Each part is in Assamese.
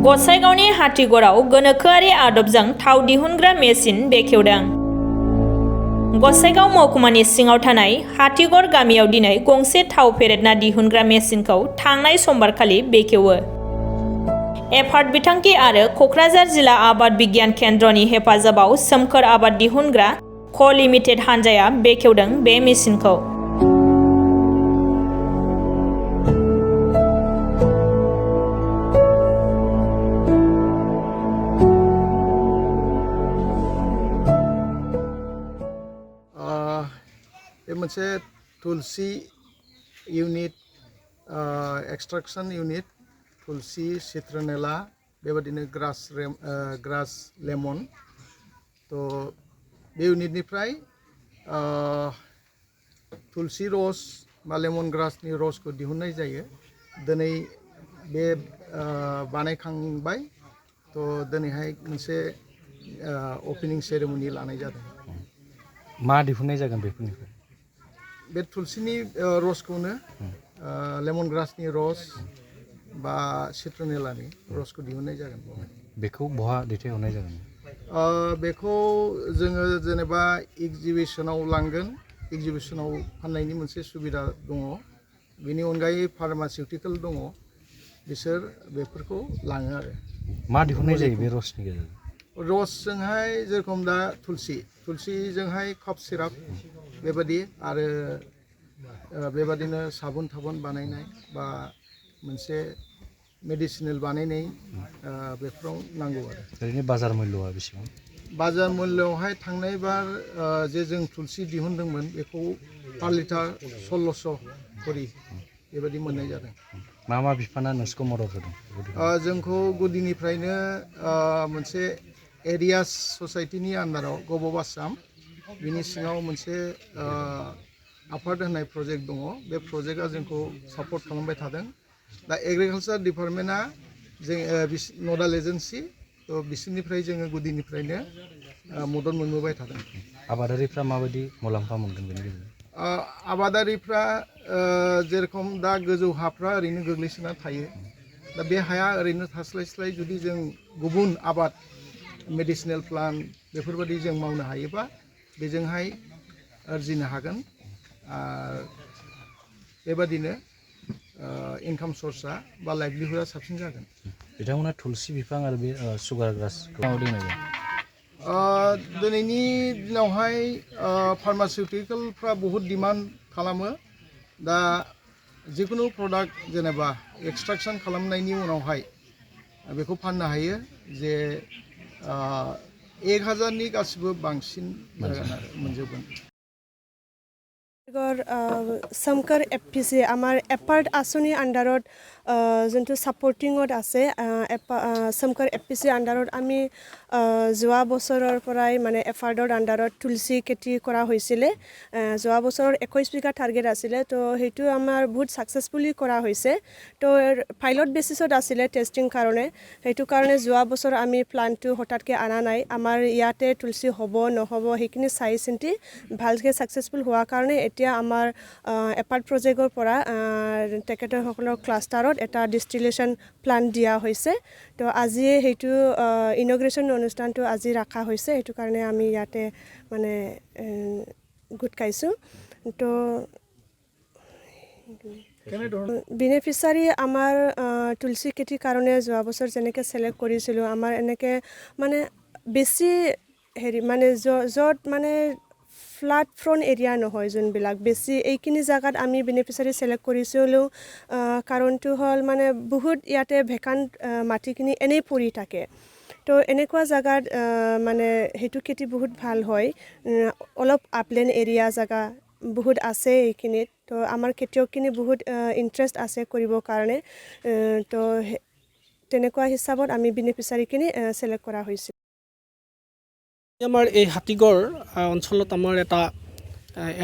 गसाइगावनि हाथिगराव गोनोखोआरि आदबजों थाव दिहुनग्रा मेसिन बेखेवदों। गसाइगाव महकुमानि सिङाव थानाय हाथिगर गामियाव दिनै गंसे थाव फेरेदना दिहुनग्रा मेसिनखौ थांनाय समबारखालि बेखेवो। एफार्ट बिथांखि आरो क'क्राझार जिल्ला आबाद बिगियान केन्द्रनि हेफाजाबाव सोमखोर आबाद दिहुनग्रा क' लिमिटेड हानजाया बेखेवदों बे मेसिनखौ। बे मोनसे तुलसी इउनिट एक्सट्राक्शन इउनिट तुलसी सिट्रनेला बेबादिनो ग्रास लेमन तो बे इउनिटनिफ्राय तुलसी रस बा लेमन ग्रासनि रसखौ दिहुननाय जायो। दिनै बे बानायखांबाय तो दिनैहाय मोनसे ओपनिं सेरेमनि लानाय जादों। मा दिहुननाय जागोन बेफोरनिफ्राय? बे तुलसीनि रसखौनो लेमन ग्रासनि रस बा सिट्रनेलानि रसखौ दिहुननाय जागोन। बेखौ बहा दैथायहरनाय जागोन? बेखौ जोङो जेनेबा एग्जिबिशनाव लांगोन। एग्जिबिशनाव फाननायनि मोनसे सुबिदा दङ। बेनि अनगायै फार्मासिउटिकेल दङ, बिसोर बेफोरखौ लाङो आरो। मा दिहुननाय जायो बे रसनि गेजेरजों? रसजोंहाय जेरखम दा तुलसीजोंहाय कफ सिराप बेबादि आरो बेबादिनो साबुन थाबुन बानायनाय बा मोनसे मेडिसिनेल बानायनाय बेफोराव नांगौ आरो। ओरैनो बाजार मुल्यआ बेसेबां? बाजार मुल्यआवहाय थांनाय बार जे जों तुलसी दिहुनदोंमोन बेखौ पार लिटार 1600 करि बेबादि मोननाय जादों। मा बिफाना नोंसोरखौ मदद होदों? जोंखौ गुदिनिफ्रायनो मोनसे एरियास ससाइटिनि आन्दाराव गभ आसाम बिनि सिङाव मोनसे आफाद होननाय प्रजेक्ट दङ। बे प्रजेक्टआ जोंखौ सापर्ट खालामबाय थादों। दा एग्रिकालचार डिपार्टमेन्टआ जों नडाल एजेन्सि, तो बिसोरनिफ्राय जोङो गुदिनिफ्रायनो मदद मोनबोबाय थादों। आबादारिफ्रा माबायदि मुलाम्फा मोनगोन बेनि गेजेरजों? आबादारिफ्रा जेरखम दा गोजौ हाफ्रा ओरैनो गोग्लैसोना थायो। दा बे हाया ओरैनो थास्लायस्लाय जुदि जों गुबुन आबाद मेडिसिनेल प्लान्ट बेफोरबायदि जों मावनो हायोबा बेजोंहाय आरजिनो हागोन। बेबादिनो इनकाम सर्सआ बा लाइभलिहुडआ साबसिन जागोन। बिथांमोना तुलसी बिफां आरो बे सुगार ग्रासखौ दिनैनि दिनावहाय फार्मासिउटिकेलफ्रा बहुद डिमान्ड खालामो। दा जिकुनु प्रडाक्ट जेनेबा एक्सट्राक्शन खालामनायनि उनावहाय बेखौ फाननो हायो जे 1000नि गासिबो बांसिन मोनजोबगोन। सोमखोर एफपिसि आमार एफार्ट आसनि आन्डारत जोंथु सापर्टिंत আছে। सोमखोर एफपिसि आन्डारत आमी যোৱা বছৰৰ পৰাই মানে এফাৰ্টৰ আন্ডাৰত তুলসী খেতি কৰা হৈছিলে। যোৱা বছৰৰ 21 বিঘা টাৰ্গেট আছিলে, তো সেইটো আমাৰ বহুত সাকসেসফুলি কৰা হৈছে। তো পাইলট বেসিছত আছিলে টেষ্টিং কাৰণে, সেইটো কাৰণে যোৱা বছৰ আমি প্লানটো হঠাৎকৈ আনা নাই। আমাৰ ইয়াতে তুলসী হ'ব নহ'ব সেইখিনি চাই চিন্তি ভালকৈ সাকসেসফুল হোৱাৰ কাৰণে এতিয়া আমাৰ এফাৰ্ট প্ৰজেক্টৰ পৰা তেখেতসকলৰ ক্লাষ্টাৰত এটা ডিষ্টিলেশ্যন প্লান্ট দিয়া হৈছে। তো আজি সেইটো ইনগ্ৰেশ্যন অনুষ্ঠানটো আজি ৰাখা হৈছে, সেইটো কাৰণে আমি ইয়াতে মানে গোট খাইছোঁ। তো বেনিফিচাৰী আমাৰ তুলসী খেতিৰ কাৰণে যোৱা বছৰ যেনেকৈ চিলেক্ট কৰিছিলোঁ, আমাৰ এনেকৈ মানে বেছি হেৰি মানে য'ত মানে ফ্লাড ফ্ৰন এৰিয়া নহয়, যোনবিলাক বেছি এইখিনি জেগাত আমি বেনিফিচাৰী চিলেক্ট কৰিছিলোঁ। কাৰণটো হ'ল মানে বহুত ইয়াতে ভেকাণ্ট মাটিখিনি এনেই পৰি থাকে। তো এনেকুৱা জেগাত মানে সেইটো খেতি বহুত ভাল হয়। অলপ আপলেণ্ড এৰিয়া জেগা বহুত আছে এইখিনিত। তো আমাৰ খেতিয়কখিনি বহুত ইণ্টাৰেষ্ট আছে কৰিবৰ কাৰণে। তো তেনেকুৱা হিচাপত আমি বেনিফিচাৰীখিনি চিলেক্ট কৰা হৈছিল। আমাৰ এই হাতীগড় অঞ্চলত আমাৰ এটা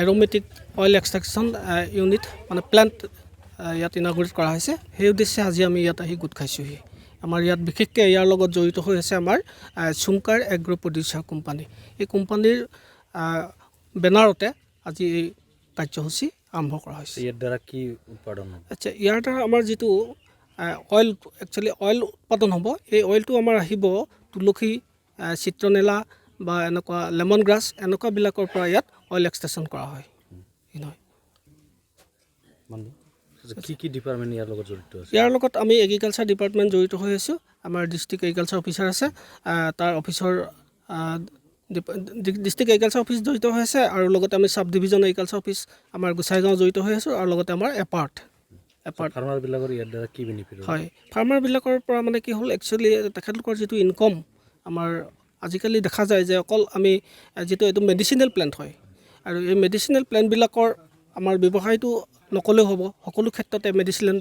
এৰোমেটিক অইল এক্সট্ৰাকশ্যন ইউনিট মানে প্লান্ট ইয়াত ইনাগুৰেট কৰা হৈছে। সেই উদ্দেশ্যে আজি আমি ইয়াত আহি গোট খাইছোঁহি। আমাৰ ইয়াত বিশেষকৈ ইয়াৰ লগত জড়িত হৈ আছে আমাৰ চুমকাৰ এগ্ৰ' প্ৰডিউচাৰ কোম্পানী। এই কোম্পানীৰ বেনাৰতে আজি এই কাৰ্যসূচী আৰম্ভ কৰা হৈছে। ইয়াৰ দ্বাৰা কি উৎপাদন? আচ্ছা, ইয়াৰ দ্বাৰা আমাৰ যিটো অইল একচুৱেলি অইল উৎপাদন হ'ব এই অইলটো আমাৰ আহিব তুলসী চিত্ৰনেলা বা এনেকুৱা লেমন গ্ৰাছ এনেকুৱাবিলাকৰ পৰা ইয়াত অইল এক্সট্ৰেকশ্যন কৰা হয় নহয় কি ডিপাৰ্টমেণ্ট ইয়াৰ লগত জড়িত আছে ইয়াৰ লগত আমি এগ্ৰিকালচাৰ ডিপাৰ্টমেণ্ট জড়িত হৈ আছোঁ আমাৰ ডিষ্ট্ৰিক্ট এগ্ৰিকালচাৰ অফিচাৰ আছে তাৰ অফিচৰ ডিষ্ট্ৰিক্ট এগ্ৰিকালচাৰ অফিচ জড়িত হৈ আছে আৰু লগতে আমি চাব ডিভিজন এগ্ৰিকালচাৰ অফিচ আমাৰ গোসাইগাঁও জড়িত হৈ আছোঁ আৰু লগতে আমাৰ এপাৰ্ট ফাৰ্মাৰবিলাকৰ ইয়াৰ দ্বাৰা কি বেনিফিট হয় ফাৰ্মাৰবিলাকৰ পৰা মানে কি হ'ল একচুৱেলি তেখেতলোকৰ যিটো ইনকম আমাৰ আজিকালি দেখা যায় যে অকল আমি যিটো এইটো মেডিচিনেল প্লেণ্ট হয় আৰু এই মেডিচিনেল প্লেণ্টবিলাকৰ আমাৰ ব্যৱসায়টো নকলেও হ'ব সকলো ক্ষেত্ৰতে মেডিচিনেল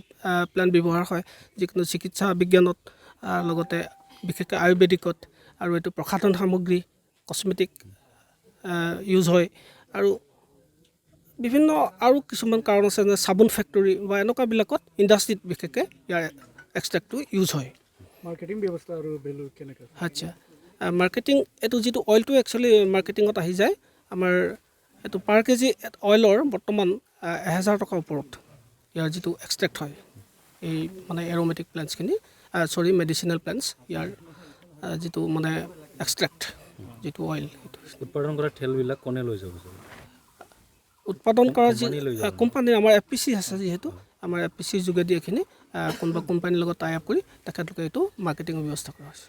প্লেণ্ট ব্যৱহাৰ হয় যিকোনো চিকিৎসা বিজ্ঞানত লগতে বিশেষকৈ আয়ুৰ্বেদিকত আৰু এইটো প্ৰসাধন সামগ্ৰী কচমেটিক ইউজ হয় আৰু বিভিন্ন আৰু কিছুমান কাৰণ আছে যে চাবোন ফেক্টৰী বা এনেকুৱাবিলাকত ইণ্ডাষ্ট্ৰীত বিশেষকৈ ইয়াৰ এক্সট্ৰেক্টটো ইউজ হয় মাৰ্কেটিং ব্যৱস্থা আৰু ভেলু কেনেকৈ আচ্ছা মাৰ্কেটিং এইটো যিটো অইলটো একচুৱেলি মাৰ্কেটিঙত আহি যায় আমাৰ এইটো পাৰ কেজি অইলৰ বৰ্তমান 1000 টকাৰ ওপৰত ইয়াৰ যিটো এক্সট্ৰেক্ট হয় এই মানে এৰমেটিক প্লেণ্টছখিনি মেডিচিনেল প্লেণ্টছ ইয়াৰ যিটো মানে এক্সট্ৰেক্ট যিটো অইল উৎপাদন কৰা ঠেলবিলাক কোনে লৈ যাব উৎপাদন কৰা যি কোম্পানী আমাৰ FPC আছে যিহেতু আমাৰ FPCৰ যোগেদি এইখিনি কোনোবা কোম্পানীৰ লগত টাই আপ কৰি তেখেতলোকে এইটো মাৰ্কেটিঙৰ ব্যৱস্থা কৰা হৈছে